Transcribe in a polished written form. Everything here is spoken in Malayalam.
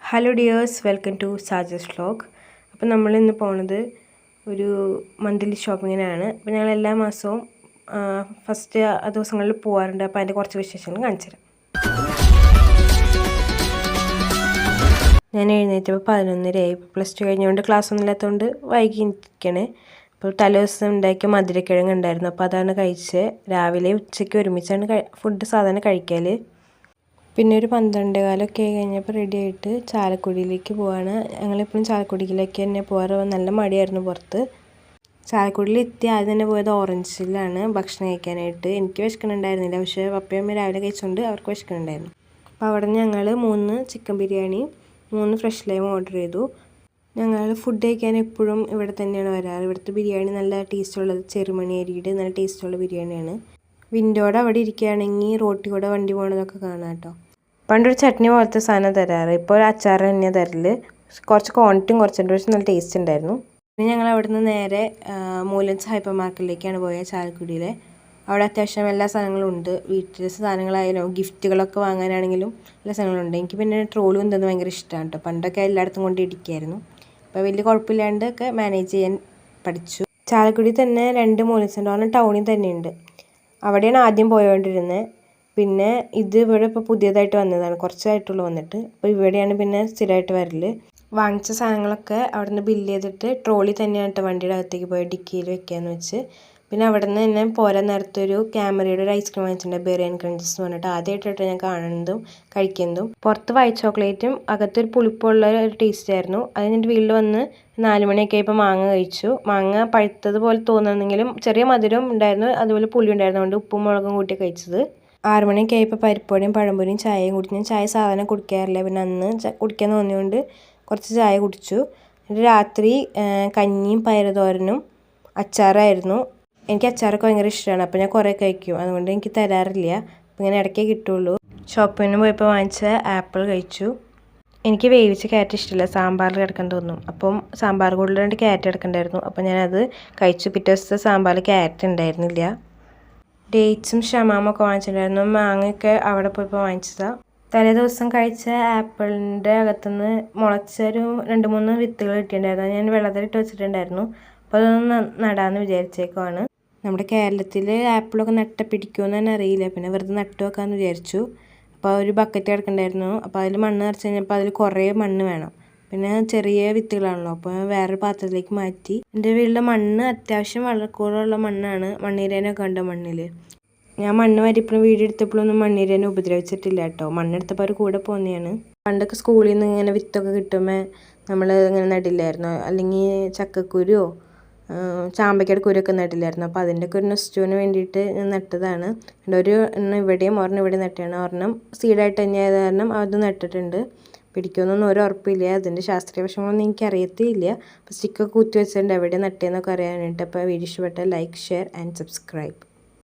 ഹലോ ഡിയേഴ്സ്, വെൽക്കം ടു സാജസ് വ്ലോഗ്. അപ്പോൾ നമ്മളിന്ന് പോണത് ഒരു മന്ത്ലി ഷോപ്പിങ്ങിനാണ്. അപ്പോൾ ഞങ്ങൾ എല്ലാ മാസവും ഫസ്റ്റ് ദിവസങ്ങളിൽ പോകാറുണ്ട്. അപ്പോൾ അതിൻ്റെ കുറച്ച് വിശേഷങ്ങൾ കാണിച്ചു തരാം. ഞാൻ എഴുന്നേറ്റപ്പോൾ 11:30 ആയി. +2 കഴിഞ്ഞുകൊണ്ട് ക്ലാസ് ഒന്നും ഇല്ലാത്തതുകൊണ്ട് വൈകി ഇരിക്കണേ. അപ്പോൾ തലേദിവസം ഉണ്ടാക്കിയ മധുരക്കിഴങ്ങ് ഉണ്ടായിരുന്നു. അപ്പോൾ അതാണ് കഴിച്ചത്. രാവിലെ ഉച്ചയ്ക്ക് ഒരുമിച്ചാണ് ഫുഡ് സാധാരണ കഴിക്കൽ. പിന്നെ ഒരു 12:15 കഴിഞ്ഞപ്പോൾ റെഡി ആയിട്ട് ചാലക്കുടിയിലേക്ക് പോവാണ്. ഞങ്ങളിപ്പോഴും ചാലക്കുടിയിലേക്ക് തന്നെ പോകാറ്. നല്ല മടിയായിരുന്നു പുറത്ത്. ചാലക്കുടിയിൽ എത്തി ആദ്യം തന്നെ പോയത് ഓറഞ്ചിലാണ് ഭക്ഷണം കഴിക്കാനായിട്ട്. എനിക്ക് വിശക്കണുണ്ടായിരുന്നില്ല, പക്ഷേ പപ്പയമ്മ രാവിലെ കഴിച്ചുകൊണ്ട് അവർക്ക് വിശക്കണുണ്ടായിരുന്നു. അപ്പോൾ അവിടെ നിന്ന് ഞങ്ങൾ 3 chicken biryani 3 fresh lime order ചെയ്തു. ഞങ്ങൾ ഫുഡ് കഴിക്കാൻ എപ്പോഴും ഇവിടെ തന്നെയാണ് വരാറ്. ഇവിടുത്തെ ബിരിയാണി നല്ല ടേസ്റ്റുള്ളത്, ചെറുമണി അരിയുടെ നല്ല ടേസ്റ്റുള്ള ബിരിയാണിയാണ്. വിൻഡോയുടെ അവിടെ ഇരിക്കുകയാണെങ്കിൽ റോട്ടിൽ കൂടെ വണ്ടി പോകണതൊക്കെ കാണാം കേട്ടോ. പണ്ടൊരു ചട്നി പോലത്തെ സാധനം തരാറ്, ഇപ്പോൾ ഒരു അച്ചാർ തന്നെയാണ് തരല്. കുറച്ച് ക്വാണ്ടിറ്റിയും കുറച്ചുണ്ട്, പക്ഷേ നല്ല ടേസ്റ്റ് ഉണ്ടായിരുന്നു. പിന്നെ ഞങ്ങൾ അവിടെ നിന്ന് നേരെ മൂലൻസ് ഹൈപ്പർ മാർക്കറ്റിലേക്കാണ് പോയത് ചാലക്കുടിയിലെ. അവിടെ അത്യാവശ്യം എല്ലാ സാധനങ്ങളും ഉണ്ട്. വീട്ടിലെ സാധനങ്ങളായാലും ഗിഫ്റ്റുകളൊക്കെ വാങ്ങാനാണെങ്കിലും എല്ലാ സാധനങ്ങളുണ്ട്. എനിക്ക് പിന്നെ ട്രോളും എന്തെന്ന് ഭയങ്കര ഇഷ്ടമാണ് കേട്ടോ. പണ്ടൊക്കെ എല്ലായിടത്തും കൊണ്ട് ഇടിക്കായിരുന്നു. അപ്പോൾ വലിയ കുഴപ്പമില്ലാണ്ടൊക്കെ മാനേജ് ചെയ്യാൻ പഠിച്ചു. ചാലക്കുടി തന്നെ 2 മൂലൻസ് ഉണ്ട്, പറഞ്ഞാൽ ടൗണിൽ തന്നെയുണ്ട്. അവിടെയാണ് ആദ്യം പോയോണ്ടിരുന്നത്. പിന്നെ ഇത് ഇവിടെ ഇപ്പോൾ പുതിയതായിട്ട് വന്നതാണ്, കുറച്ചായിട്ടുള്ളൂ വന്നിട്ട്. അപ്പോൾ ഇവിടെയാണ് പിന്നെ സ്ഥിരമായിട്ട് വരൽ. വാങ്ങിച്ച സാധനങ്ങളൊക്കെ അവിടെ നിന്ന് ബില്ല് ചെയ്തിട്ട് ട്രോളി തന്നെയാണ് കേട്ടോ വണ്ടിയുടെ അകത്തേക്ക് പോയി ഡിക്കിയിൽ വെക്കാമെന്ന് വെച്ച്. പിന്നെ അവിടെ നിന്ന് തന്നെ പോരാൻ നേരത്തൊരു ക്യാമറയുടെ ഒരു ഐസ്ക്രീം വാങ്ങിച്ചിട്ടുണ്ട്, ബെറിയൻ ക്രഞ്ചസ് എന്ന് പറഞ്ഞിട്ട്. ആദ്യമായിട്ടായിട്ട് ഞാൻ കാണുന്നതും കഴിക്കുന്നതും. പുറത്ത് വൈറ്റ് ചോക്ലേറ്റും അകത്തൊരു പുളിപ്പുള്ള ഒരു ടേസ്റ്റ് ആയിരുന്നു. അത് കഴിഞ്ഞിട്ട് വീട്ടിൽ വന്ന് 4 മണിയൊക്കെ ആയപ്പോൾ മാങ്ങ കഴിച്ചു. മാങ്ങ പഴുത്തതുപോലെ തോന്നുന്നെങ്കിലും ചെറിയ മധുരം ഉണ്ടായിരുന്നു, അതുപോലെ പുളി ഉണ്ടായിരുന്നു. അതുകൊണ്ട് ഉപ്പും മുളകും കൂട്ടി കഴിച്ചത്. 6 മണിയൊക്കെ ആയപ്പോൾ പരിപ്പോടെയും പഴംപൊരിയും ചായയും കുടിച്ചു. ഞാൻ ചായ സാധാരണ കുടിക്കാറില്ല, പിന്നെ അന്ന് കുടിക്കാൻ തോന്നിയതുകൊണ്ട് കുറച്ച് ചായ കുടിച്ചു. രാത്രി കഞ്ഞിയും പയറുതോരനും അച്ചാറായിരുന്നു. എനിക്ക് അച്ചാറൊക്കെ ഭയങ്കര ഇഷ്ടമാണ്, അപ്പോൾ ഞാൻ കുറേ കഴിക്കും. അതുകൊണ്ട് എനിക്ക് തരാറില്ല, അപ്പോൾ ഇങ്ങനെ ഇടയ്ക്കേ കിട്ടുള്ളൂ. ഷോപ്പിന് പോയപ്പോൾ വാങ്ങിച്ച ആപ്പിൾ കഴിച്ചു. എനിക്ക് വേവിച്ച ക്യാരറ്റ് ഇഷ്ടമില്ല, സാമ്പാറിൽ കിടക്കാൻ തോന്നും. അപ്പം സാമ്പാർ കൂടുതൽ 2 ക്യാരറ്റ് കിടക്കണ്ടായിരുന്നു, അപ്പോൾ ഞാനത് കഴിച്ചു. പിറ്റേ ദിവസത്തെ സാമ്പാറിൽ ക്യാരറ്റ് ഉണ്ടായിരുന്നില്ല. ഡേറ്റ്സും ഷമാമൊക്കെ വാങ്ങിച്ചിട്ടുണ്ടായിരുന്നു. മാങ്ങയൊക്കെ അവിടെ പോയപ്പോൾ വാങ്ങിച്ചതാണ്. തലേ ദിവസം കഴിച്ച ആപ്പിളിൻ്റെ അകത്തുനിന്ന് മുളച്ചൊരു 2-3 വിത്തുകൾ കിട്ടിയിട്ടുണ്ടായിരുന്നു. ഞാൻ വെള്ളത്തിലിട്ട് വെച്ചിട്ടുണ്ടായിരുന്നു. അപ്പോൾ അതൊന്ന് നടാമെന്ന് വിചാരിച്ചേക്കുവാണ്. നമ്മുടെ കേരളത്തിൽ ആപ്പിളൊക്കെ നട്ട പിടിക്കുമെന്ന് തന്നെ അറിയില്ല, പിന്നെ വെറുതെ നട്ടു വെക്കാമെന്ന് വിചാരിച്ചു. അപ്പോൾ ഒരു ബക്കറ്റ് കിടക്കണ്ടായിരുന്നു. അപ്പോൾ അതിൽ മണ്ണ് നിറച്ച് കഴിഞ്ഞപ്പോൾ അതിൽ കുറേ മണ്ണ് വേണം. പിന്നെ ചെറിയ വിത്തുകളാണല്ലോ, അപ്പോൾ വേറൊരു പാത്രത്തിലേക്ക് മാറ്റി. എൻ്റെ വീട്ടിലെ മണ്ണ് അത്യാവശ്യം വളക്കൂറുള്ള മണ്ണാണ്. മണ്ണീരേനൊക്കെ ഉണ്ട് മണ്ണിൽ. ഞാൻ മണ്ണ് വാരിയപ്പോഴും വീഡിയോ എടുത്തപ്പോഴൊന്നും മണ്ണീരേനെ ഉപദ്രവിച്ചിട്ടില്ല കേട്ടോ. മണ്ണെടുത്തപ്പോൾ അവർ കൂടെ പോകുന്നതാണ്. പണ്ടൊക്കെ സ്കൂളിൽ നിന്ന് ഇങ്ങനെ വിത്തൊക്കെ കിട്ടുമ്പോൾ നമ്മൾ ഇങ്ങനെ നടില്ലായിരുന്നു, അല്ലെങ്കിൽ ചക്കക്കുരുവോ ചാമ്പയ്ക്കയുടെ കുരുവൊക്കെ നടില്ലായിരുന്നു. അപ്പോൾ അതിൻ്റെയൊക്കെ ഒരു നെസ്റ്റുവിന് വേണ്ടിയിട്ട് നട്ടതാണ്. ഒരു എണ്ണം ഇവിടെയും ഒരെണ്ണം ഇവിടെ നട്ടതാണ്. ഒരെണ്ണം സീഡായിട്ട് തന്നെ ആയത് കാരണം അത് നട്ടിട്ടുണ്ട്. പിടിക്കുമെന്നൊന്നും ഒരു ഉറപ്പില്ല. അതിൻ്റെ ശാസ്ത്രീയ വശങ്ങളൊന്നും എനിക്കറിയത്തില്ല. അപ്പോൾ സ്റ്റിക്കൊക്കെ കുത്തി വെച്ചിട്ടുണ്ട് എവിടെ നട്ടേന്നൊക്കെ അറിയാനായിട്ട്. അപ്പോൾ വീഡിയോ ഇഷ്ടപ്പെട്ടാൽ ലൈക്ക്, ഷെയർ ആൻഡ് സബ്സ്ക്രൈബ്.